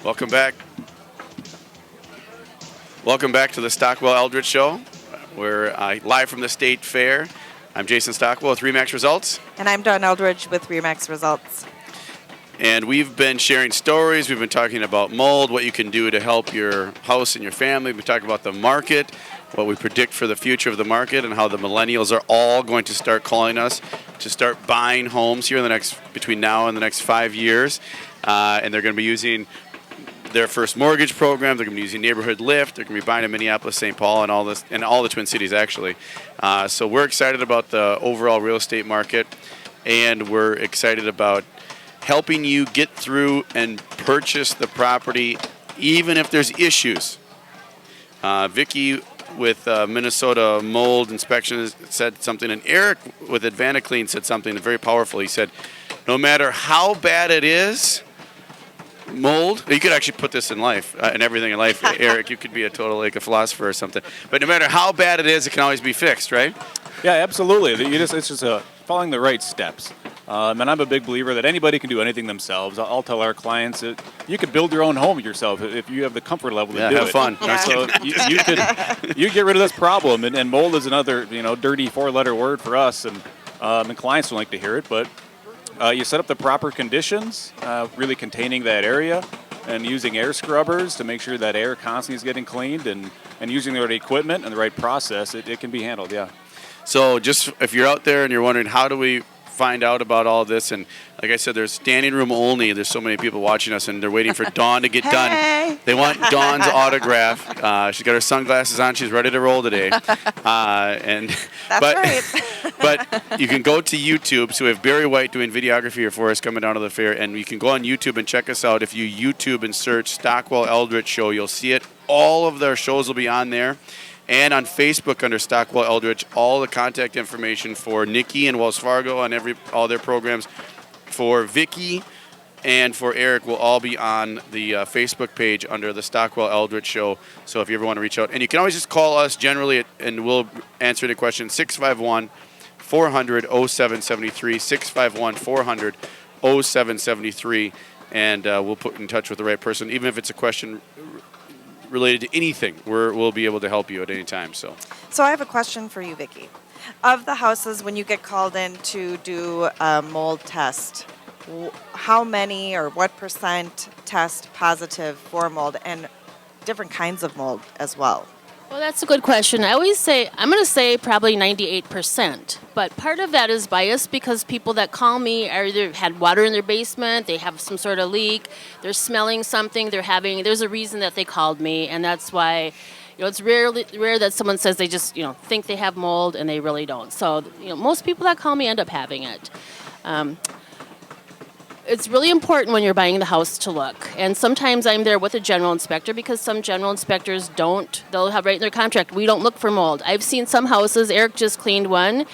Welcome back. Welcome back to the Stockwell Eldridge Show. We're live from the State Fair. I'm Jason Stockwell with Remax Results. And I'm Dawn Eldridge with Remax Results. And we've been sharing stories. We've been talking about mold, what you can do to help your house and your family. We've been talking about the market, what we predict for the future of the market, and how the millennials are all going to start calling us to start buying homes here in the next, between now and the next 5 years. And they're going to be using their first mortgage program. They're going to be using Neighborhood Lift. They're going to be buying in Minneapolis, St. Paul, and all the Twin Cities, actually. So we're excited about the overall real estate market, and we're excited about helping you get through and purchase the property, even if there's issues. Vicki with Minnesota Mold Inspection said something, and Eric with AdvantaClean said something very powerful. He said, no matter how bad it is, mold, you could actually put this in life, and everything in life. Eric, you could be a total a philosopher or something. But no matter how bad it is, it can always be fixed, right? Yeah, absolutely. It's just following the right steps. And I'm a big believer that anybody can do anything themselves. I'll tell our clients that you could build your own home yourself if you have the comfort level to do it. Yeah, have fun. Yeah. So you get rid of this problem, and mold is another dirty 4-letter word for us, and clients don't like to hear it, but you set up the proper conditions, really containing that area, and using air scrubbers to make sure that air constantly is getting cleaned, and using the right equipment and the right process, it can be handled, yeah. So just if you're out there and you're wondering how do we find out about all this, and like I said, there's standing room only. There's so many people watching us, and they're waiting for Dawn to get done. They want Dawn's autograph. She's got her sunglasses on. She's ready to roll today. That's right. But you can go to YouTube. So we have Barry White doing videography for us coming down to the fair, and you can go on YouTube and check us out. If you YouTube and search Stockwell Eldridge Show, you'll see it. All of their shows will be on there. And on Facebook under Stockwell Eldridge, all the contact information for Nikki and Wells Fargo and all their programs, for Vicki and for Eric will all be on the Facebook page under the Stockwell Eldridge Show. So if you ever want to reach out, and you can always just call us generally, and we'll answer the question 651-400-0773, 651-400-0773, and we'll put in touch with the right person, even if it's a question related to anything. We'll be able to help you at any time. So I have a question for you, Vicki. Of the houses, when you get called in to do a mold test, how many or what percent test positive for mold, and different kinds of mold as well? Well, that's a good question. I'm going to say probably 98%. But part of that is bias because people that call me are either had water in their basement, they have some sort of leak, they're smelling something, there's a reason that they called me, and that's why, it's rare that someone says they just, think they have mold and they really don't. So, most people that call me end up having it. It's really important when you're buying the house to look. And sometimes I'm there with a general inspector because some general inspectors they'll have right in their contract, we don't look for mold. I've seen some houses, Eric just cleaned one,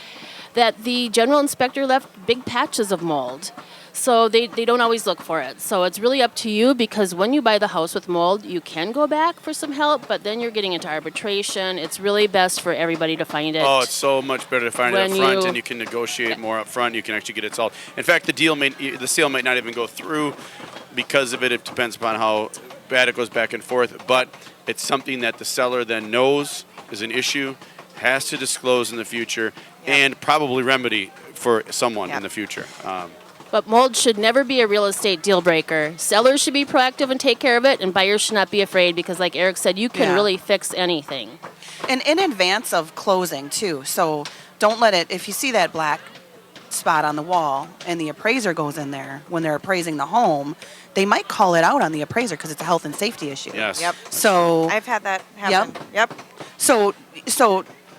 that the general inspector left big patches of mold. So they don't always look for it. So it's really up to you because when you buy the house with mold, you can go back for some help, but then you're getting into arbitration. It's really best for everybody to find it. Oh, it's so much better to find it up front, and you can negotiate more up front. You can actually get it solved. In fact, the sale might not even go through because of it. It depends upon how bad it goes back and forth. But it's something that the seller then knows is an issue, has to disclose in the future, and probably remedy for someone in the future. But mold should never be a real estate deal breaker. Sellers should be proactive and take care of it, and buyers should not be afraid because, like Eric said, you can really fix anything. And in advance of closing, too. So don't let it, if you see that black spot on the wall and the appraiser goes in there when they're appraising the home, they might call it out on the appraiser because it's a health and safety issue. Yes. Yep. So I've had that happen. Yep. So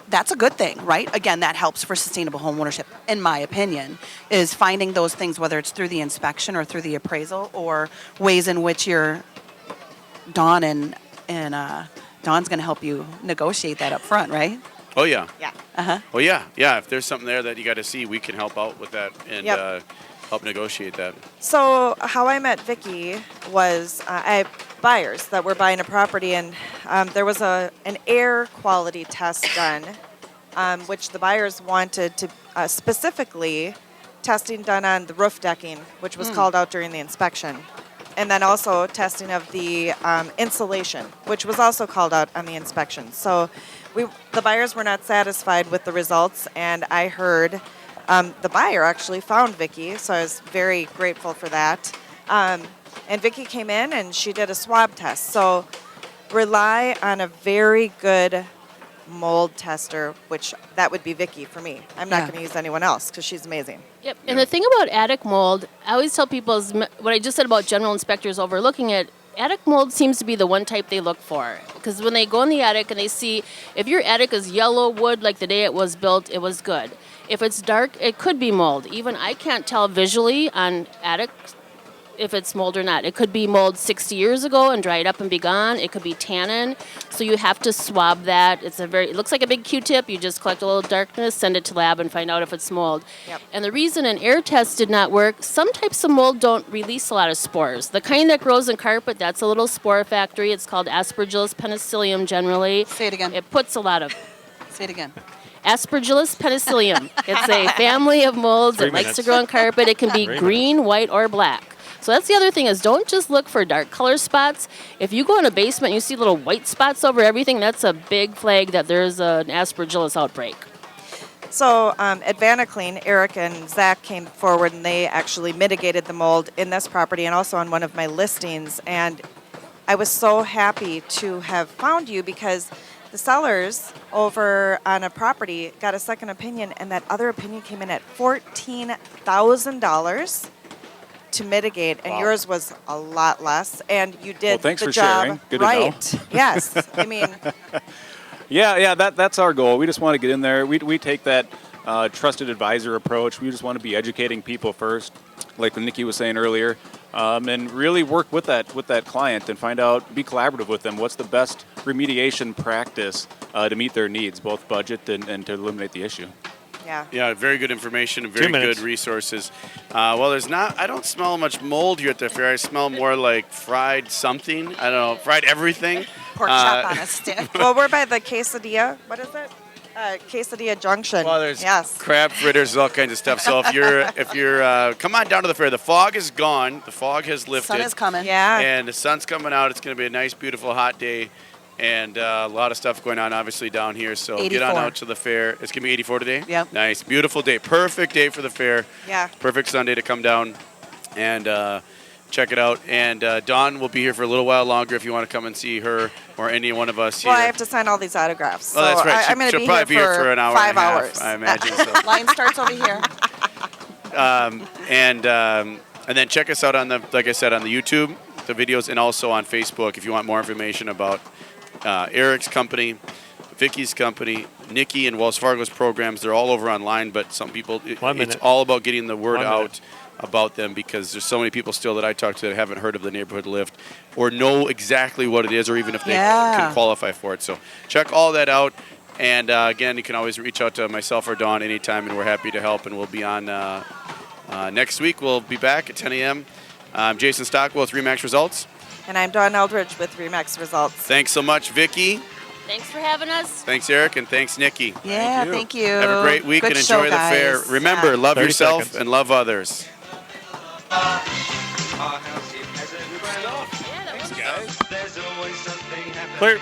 that's a good thing, right? Again, that helps for sustainable home ownership, in my opinion, is finding those things, whether it's through the inspection or through the appraisal, or ways in which Dawn and Dawn's going to help you negotiate that up front, right? Oh, yeah. Yeah. Uh-huh. Oh, yeah. Yeah, if there's something there that you got to see, we can help out with that and help negotiate that. So how I met Vicki was I buyers that were buying a property, and there was an air quality test done, which the buyers wanted to specifically testing done on the roof decking, which was called out during the inspection. And then also testing of the insulation, which was also called out on the inspection. So the buyers were not satisfied with the results, and I heard the buyer actually found Vicki, so I was very grateful for that. And Vicki came in and she did a swab test. So rely on a very good mold tester, which that would be Vicki for me. I'm not Yeah. going to use anyone else because she's amazing. Yep. And the thing about attic mold, I always tell people is what I just said about general inspectors overlooking it. Attic mold seems to be the one type they look for, because when they go in the attic and they see if your attic is yellow wood like the day it was built, it was good. If it's dark, it could be mold. Even I can't tell visually on attic if it's mold or not. It could be mold 60 years ago and dried up and be gone. It could be tannin. So you have to swab that. It looks like a big Q-tip. You just collect a little darkness, send it to lab, and find out if it's mold. Yep. And the reason an air test did not work, some types of mold don't release a lot of spores. The kind that grows in carpet, that's a little spore factory. It's called Aspergillus penicillium generally. Say it again. It puts a lot of Say it again. Aspergillus penicillium. It's a family of molds. It likes to grow in carpet. It can be green, white, or black. So that's the other thing is don't just look for dark color spots. If you go in a basement and you see little white spots over everything, that's a big flag that there's an Aspergillus outbreak. So at Vanaclean, Eric and Zach came forward and they actually mitigated the mold in this property and also on one of my listings. And I was so happy to have found you because the sellers over on a property got a second opinion, and that other opinion came in at $14,000 to mitigate, and yours was a lot less, and you did Well, thanks the for job sharing. Good to know. right. Yes, I mean, Yeah, that's our goal. We just want to get in there. We take that trusted advisor approach. We just want to be educating people first, like Nikki was saying earlier, and really work with that client and find out, be collaborative with them. What's the best remediation practice to meet their needs, both budget and to eliminate the issue. yeah. Yeah, very good information and very good resources. Well, I don't smell much mold here at the fair. I smell more like fried something. I don't know, fried everything. Pork chop on a stick. Well, we're by the quesadilla. What is it? Quesadilla Junction. Well, there's yes. crab fritters, all kinds of stuff. So if you're come on down to the fair. The fog is gone. The fog has lifted. Sun is coming. Yeah. And the sun's coming out. It's going to be a nice, beautiful, hot day. And a lot of stuff going on, obviously, down here. So 84. get on out to the fair. It's going to be 84 today? Yep. Nice. Beautiful day. Perfect day for the fair. Yeah. Perfect Sunday to come down and check it out. And Dawn will be here for a little while longer if you want to come and see her or any one of us here. Well, I have to sign all these autographs. So Oh, that's right. I'm going to She'll be probably here be here for an hour 5 and a half, hours. I imagine. So. Line starts over here. And then check us out on like I said, on the YouTube, the videos, and also on Facebook if you want more information about Eric's company, Vicky's company, Nikki and Wells Fargo's programs. They're all over online, but some people, it's all about getting the word out about them because there's so many people still that I talk to that haven't heard of the neighborhood lift or know exactly what it is or even if they can qualify for it. So check all that out. And again, you can always reach out to myself or Dawn anytime, and we're happy to help. And we'll be on next week. We'll be back at 10 a.m. I'm Jason Stockwell with Remax Results. And I'm Dawn Eldridge with Remax Results. Thanks so much, Vicki. Thanks for having us. Thanks, Eric, and thanks, Nikki. Yeah, thank you. Have a great week Good and enjoy show, the fair. guys. Remember, love 30 yourself seconds. and love others. Yeah, that was Clear.